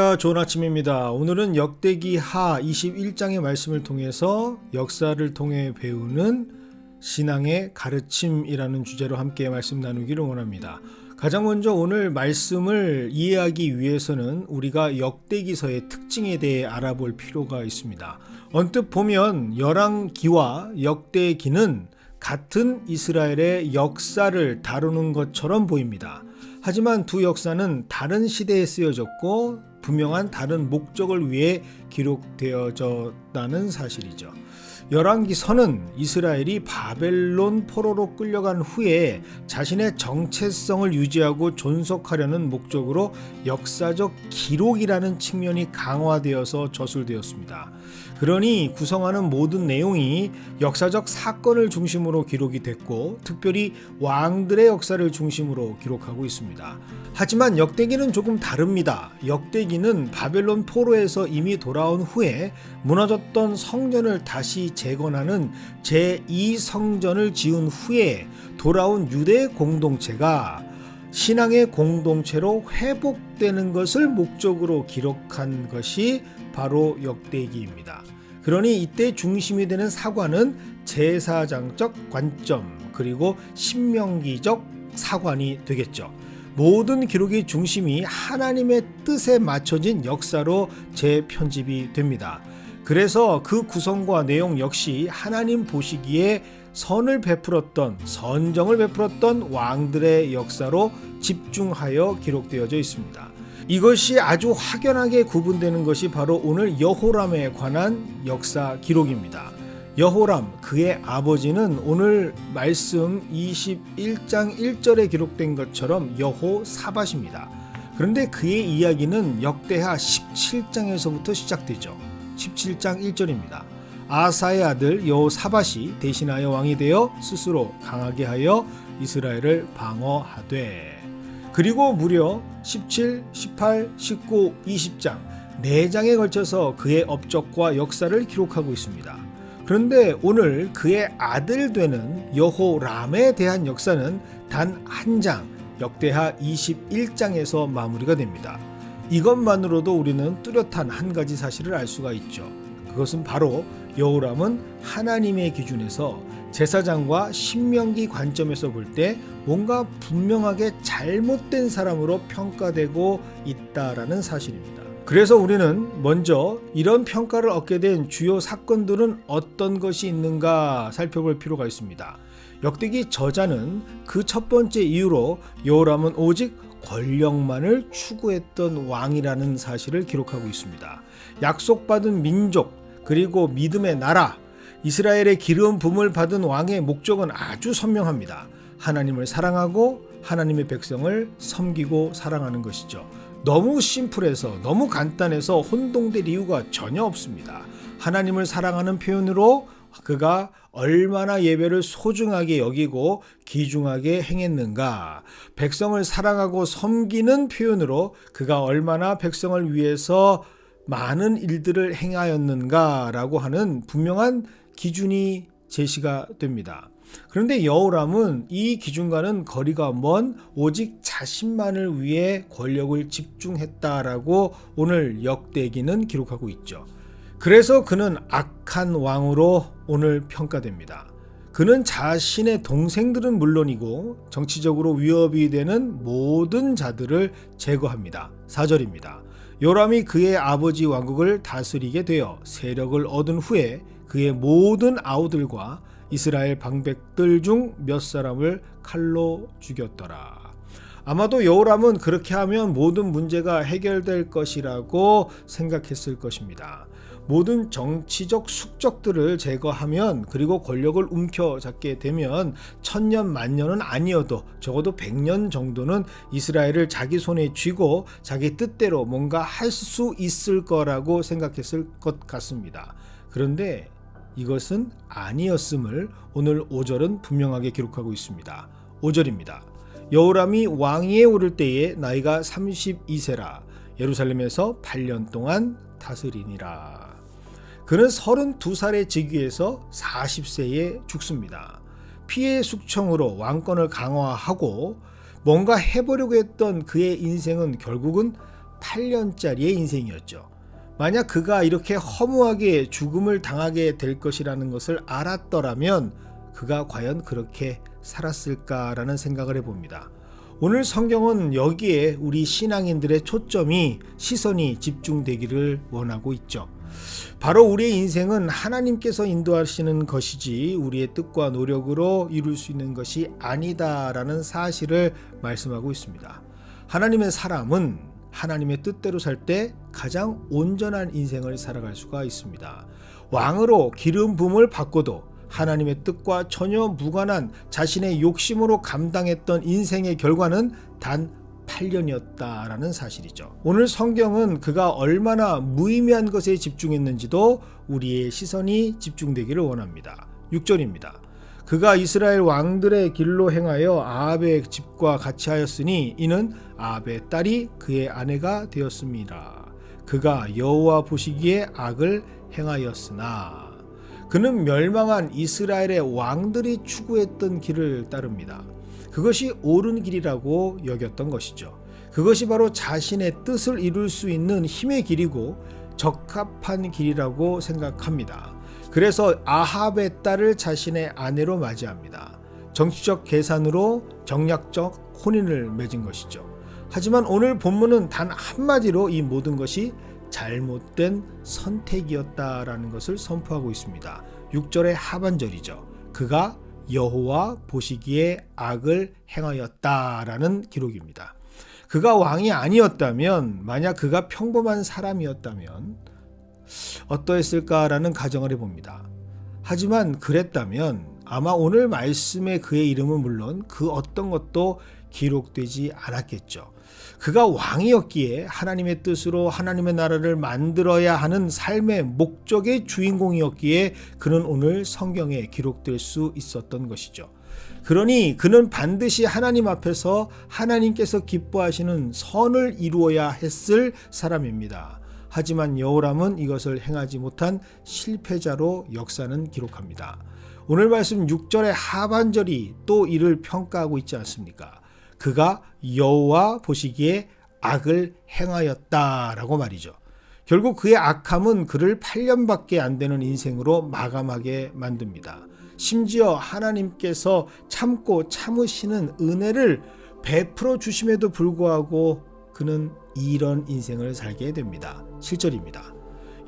안녕하십니까. 좋은 아침입니다. 오늘은 역대기 하 21장의 말씀을 통해서 역사를 통해 배우는 신앙의 가르침이라는 주제로 함께 말씀 나누기를 원합니다. 가장 먼저 오늘 말씀을 이해하기 위해서는 우리가 역대기서의 특징에 대해 알아볼 필요가 있습니다. 언뜻 보면 열왕기와 역대기는 같은 이스라엘의 역사를 다루는 것처럼 보입니다. 하지만 두 역사는 다른 시대에 쓰여졌고 분명한 다른 목적을 위해 기록되어졌다는 사실이죠. 열왕기서는 이스라엘이 바벨론 포로로 끌려간 후에 자신의 정체성을 유지하고 존속하려는 목적으로 역사적 기록이라는 측면이 강화되어서 저술되었습니다. 그러니 구성하는 모든 내용이 역사적 사건을 중심으로 기록이 됐고 특별히 왕들의 역사를 중심으로 기록하고 있습니다. 하지만 역대기는 조금 다릅니다. 역대기는 바벨론 포로에서 이미 돌아온 후에 무너졌던 성전을 다시 재건하는 제2성전을 지은 후에 돌아온 유대 공동체가 신앙의 공동체로 회복되는 것을 목적으로 기록한 것이 바로 역대기입니다. 그러니 이때 중심이 되는 사관은 제사장적 관점 그리고 신명기적 사관이 되겠죠. 모든 기록의 중심이 하나님의 뜻에 맞춰진 역사로 재편집이 됩니다. 그래서 그 구성과 내용 역시 하나님 보시기에 선을 베풀었던 선정을 베풀었던 왕들의 역사로 집중하여 기록되어져 있습니다. 이것이 아주 확연하게 구분되는 것이 바로 오늘 여호람에 관한 역사 기록입니다. 여호람 그의 아버지는 오늘 말씀 21장 1절에 기록된 것처럼 여호사밧입니다. 그런데 그의 이야기는 역대하 17장에서부터 시작되죠. 17장 1절입니다. 아사의 아들 여호사밧이 대신하여 왕이 되어 스스로 강하게 하여 이스라엘을 방어하되 그리고 무려 17, 18, 19, 20장 4장에 걸쳐서 그의 업적과 역사를 기록하고 있습니다. 그런데 오늘 그의 아들 되는 여호람에 대한 역사는 단 한 장, 역대하 21장에서 마무리가 됩니다. 이것만으로도 우리는 뚜렷한 한 가지 사실을 알 수가 있죠. 그것은 바로 여호람은 하나님의 기준에서 제사장과 신명기 관점에서 볼 때 뭔가 분명하게 잘못된 사람으로 평가되고 있다라는 사실입니다. 그래서 우리는 먼저 이런 평가를 얻게 된 주요 사건들은 어떤 것이 있는가 살펴볼 필요가 있습니다. 역대기 저자는 그 첫 번째 이유로 여호람은 오직 권력만을 추구했던 왕이라는 사실을 기록하고 있습니다. 약속받은 민족 그리고 믿음의 나라 이스라엘의 기름 부음을 받은 왕의 목적은 아주 선명합니다. 하나님을 사랑하고 하나님의 백성을 섬기고 사랑하는 것이죠. 너무 심플해서 너무 간단해서 혼동될 이유가 전혀 없습니다. 하나님을 사랑하는 표현으로 그가 얼마나 예배를 소중하게 여기고 귀중하게 행했는가, 백성을 사랑하고 섬기는 표현으로 그가 얼마나 백성을 위해서 많은 일들을 행하였는가라고 하는 분명한 기준이 제시가 됩니다. 그런데 여호람은 이 기준과는 거리가 먼 오직 자신만을 위해 권력을 집중했다라고 오늘 역대기는 기록하고 있죠. 그래서 그는 악한 왕으로 오늘 평가됩니다. 그는 자신의 동생들은 물론이고 정치적으로 위협이 되는 모든 자들을 제거합니다. 4절입니다. 요람이 그의 아버지 왕국을 다스리게 되어 세력을 얻은 후에 그의 모든 아우들과 이스라엘 방백들 중 몇 사람을 칼로 죽였더라. 아마도 여호람은 그렇게 하면 모든 문제가 해결될 것이라고 생각했을 것입니다. 모든 정치적 숙적들을 제거하면 그리고 권력을 움켜잡게 되면 천년 만년은 아니어도 적어도 100년 정도는 이스라엘을 자기 손에 쥐고 자기 뜻대로 뭔가 할 수 있을 거라고 생각했을 것 같습니다. 그런데 이것은 아니었음을 오늘 5절은 분명하게 기록하고 있습니다. 5절입니다. 여호람이 왕위에 오를 때에 나이가 32세라 예루살렘에서 8년 동안 다스리니라. 그는 32살의 즉위에서 40세에 죽습니다. 피해 숙청으로 왕권을 강화하고 뭔가 해보려고 했던 그의 인생은 결국은 8년짜리의 인생이었죠. 만약 그가 이렇게 허무하게 죽음을 당하게 될 것이라는 것을 알았더라면 그가 과연 그렇게 살았을까라는 생각을 해봅니다. 오늘 성경은 여기에 우리 신앙인들의 시선이 집중되기를 원하고 있죠. 바로 우리의 인생은 하나님께서 인도하시는 것이지 우리의 뜻과 노력으로 이룰 수 있는 것이 아니다라는 사실을 말씀하고 있습니다. 하나님의 사람은 하나님의 뜻대로 살 때 가장 온전한 인생을 살아갈 수가 있습니다. 왕으로 기름 부음을 받고도 하나님의 뜻과 전혀 무관한 자신의 욕심으로 감당했던 인생의 결과는 단 8년이었다라는 사실이죠. 오늘 성경은 그가 얼마나 무의미한 것에 집중했는지도 우리의 시선이 집중되기를 원합니다. 6절입니다. 그가 이스라엘 왕들의 길로 행하여 아합의 집과 같이 하였으니 이는 아합의 딸이 그의 아내가 되었습니다. 그가 여호와 보시기에 악을 행하였으나 그는 멸망한 이스라엘의 왕들이 추구했던 길을 따릅니다. 그것이 옳은 길이라고 여겼던 것이죠. 그것이 바로 자신의 뜻을 이룰 수 있는 힘의 길이고 적합한 길이라고 생각합니다. 그래서 아합의 딸을 자신의 아내로 맞이합니다. 정치적 계산으로 정략적 혼인을 맺은 것이죠. 하지만 오늘 본문은 단 한마디로 이 모든 것이 잘못된 선택이었다라는 것을 선포하고 있습니다. 6절의 하반절이죠. 그가 여호와 보시기에 악을 행하였다라는 기록입니다. 그가 왕이 아니었다면, 만약 그가 평범한 사람이었다면 어떠했을까라는 가정을 해봅니다. 하지만 그랬다면 아마 오늘 말씀의 그의 이름은 물론 그 어떤 것도 기록되지 않았겠죠. 그가 왕이었기에 하나님의 뜻으로 하나님의 나라를 만들어야 하는 삶의 목적의 주인공이었기에 그는 오늘 성경에 기록될 수 있었던 것이죠. 그러니 그는 반드시 하나님 앞에서 하나님께서 기뻐하시는 선을 이루어야 했을 사람입니다. 하지만 여호람은 이것을 행하지 못한 실패자로 역사는 기록합니다. 오늘 말씀 6절의 하반절이 또 이를 평가하고 있지 않습니까? 그가 여호와 보시기에 악을 행하였다라고 말이죠. 결국 그의 악함은 그를 8년밖에 안 되는 인생으로 마감하게 만듭니다. 심지어 하나님께서 참고 참으시는 은혜를 베풀어 주심에도 불구하고 그는 이런 인생을 살게 됩니다. 7절입니다.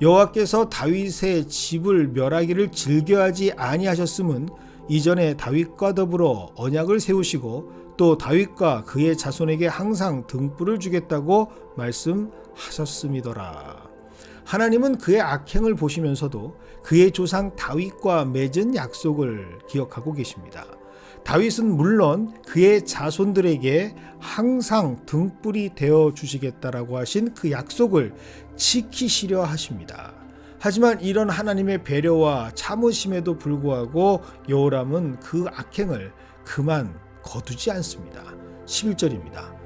여호와께서 다윗의 집을 멸하기를 즐겨하지 아니하셨음은 이전에 다윗과 더불어 언약을 세우시고 또 다윗과 그의 자손에게 항상 등불을 주겠다고 말씀하셨음이더라. 하나님은 그의 악행을 보시면서도 그의 조상 다윗과 맺은 약속을 기억하고 계십니다. 다윗은 물론 그의 자손들에게 항상 등불이 되어 주시겠다라고 하신 그 약속을 지키시려 하십니다. 하지만 이런 하나님의 배려와 참으심에도 불구하고 여호람은 그 악행을 그만 거두지 않습니다. 11절입니다.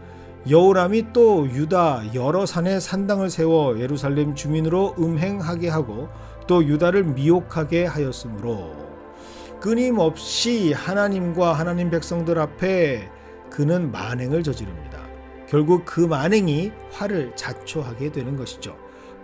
여호람이 또 유다 여러 산에 산당을 세워 예루살렘 주민으로 음행하게 하고 또 유다를 미혹하게 하였으므로 끊임없이 하나님과 하나님 백성들 앞에 그는 만행을 저지릅니다. 결국 그 만행이 화를 자초하게 되는 것이죠.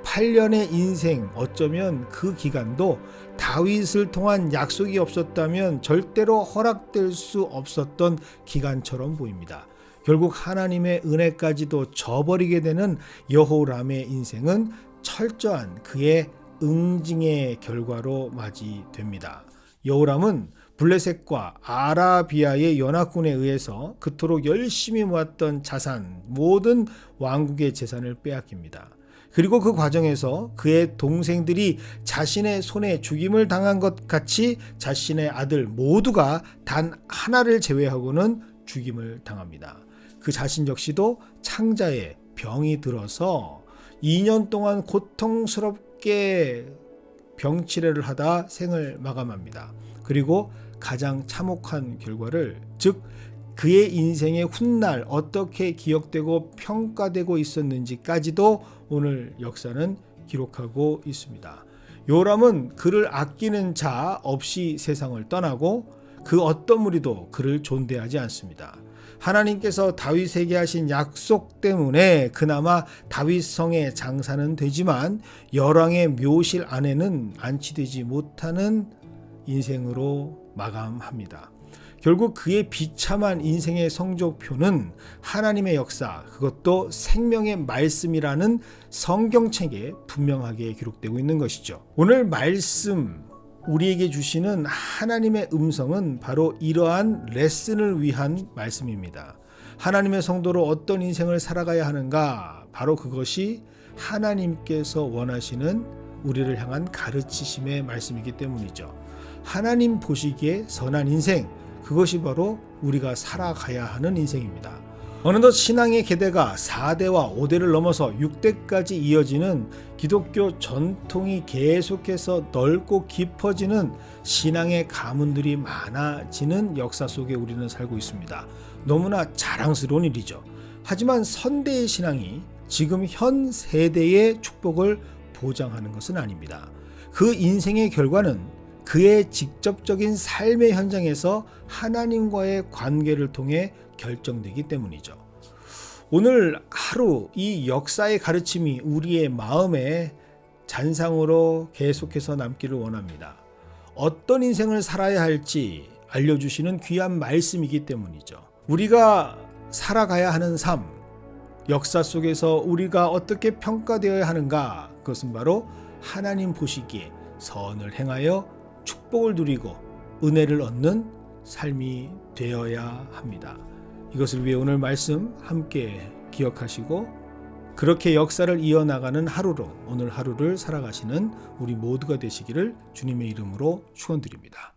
8년의 인생, 어쩌면 그 기간도 다윗을 통한 약속이 없었다면 절대로 허락될 수 없었던 기간처럼 보입니다. 결국 하나님의 은혜까지도 저버리게 되는 여호람의 인생은 철저한 그의 응징의 결과로 맞이됩니다. 여호람은 블레셋과 아라비아의 연합군에 의해서 그토록 열심히 모았던 자산, 모든 왕국의 재산을 빼앗깁니다. 그리고 그 과정에서 그의 동생들이 자신의 손에 죽임을 당한 것 같이 자신의 아들 모두가 단 하나를 제외하고는 죽임을 당합니다. 그 자신 역시도 창자에 병이 들어서 2년 동안 고통스럽게 병치레를 하다 생을 마감합니다. 그리고 가장 참혹한 결과를, 즉 그의 인생의 훗날 어떻게 기억되고 평가되고 있었는지까지도 오늘 역사는 기록하고 있습니다. 요람은 그를 아끼는 자 없이 세상을 떠나고 그 어떤 무리도 그를 존대하지 않습니다. 하나님께서 다윗에게 하신 약속 때문에 그나마 다윗성의 장사는 되지만 열왕의 묘실 안에는 안치되지 못하는 인생으로 마감합니다. 결국 그의 비참한 인생의 성적표는 하나님의 역사, 그것도 생명의 말씀이라는 성경책에 분명하게 기록되고 있는 것이죠. 오늘 말씀, 우리에게 주시는 하나님의 음성은 바로 이러한 레슨을 위한 말씀입니다. 하나님의 성도로 어떤 인생을 살아가야 하는가? 바로 그것이 하나님께서 원하시는 우리를 향한 가르치심의 말씀이기 때문이죠. 하나님 보시기에 선한 인생, 그것이 바로 우리가 살아가야 하는 인생입니다. 어느덧 신앙의 계대가 4대와 5대를 넘어서 6대까지 이어지는 기독교 전통이 계속해서 넓고 깊어지는 신앙의 가문들이 많아지는 역사 속에 우리는 살고 있습니다. 너무나 자랑스러운 일이죠. 하지만 선대의 신앙이 지금 현 세대의 축복을 보장하는 것은 아닙니다. 그 인생의 결과는 그의 직접적인 삶의 현장에서 하나님과의 관계를 통해 결정되기 때문이죠. 오늘 하루 이 역사의 가르침이 우리의 마음에 잔상으로 계속해서 남기를 원합니다. 어떤 인생을 살아야 할지 알려주시는 귀한 말씀이기 때문이죠. 우리가 살아가야 하는 삶, 역사 속에서 우리가 어떻게 평가되어야 하는가, 그것은 바로 하나님 보시기에 선을 행하여 축복을 누리고 은혜를 얻는 삶이 되어야 합니다. 이것을 위해 오늘 말씀 함께 기억하시고 그렇게 역사를 이어나가는 하루로 오늘 하루를 살아가시는 우리 모두가 되시기를 주님의 이름으로 축원드립니다.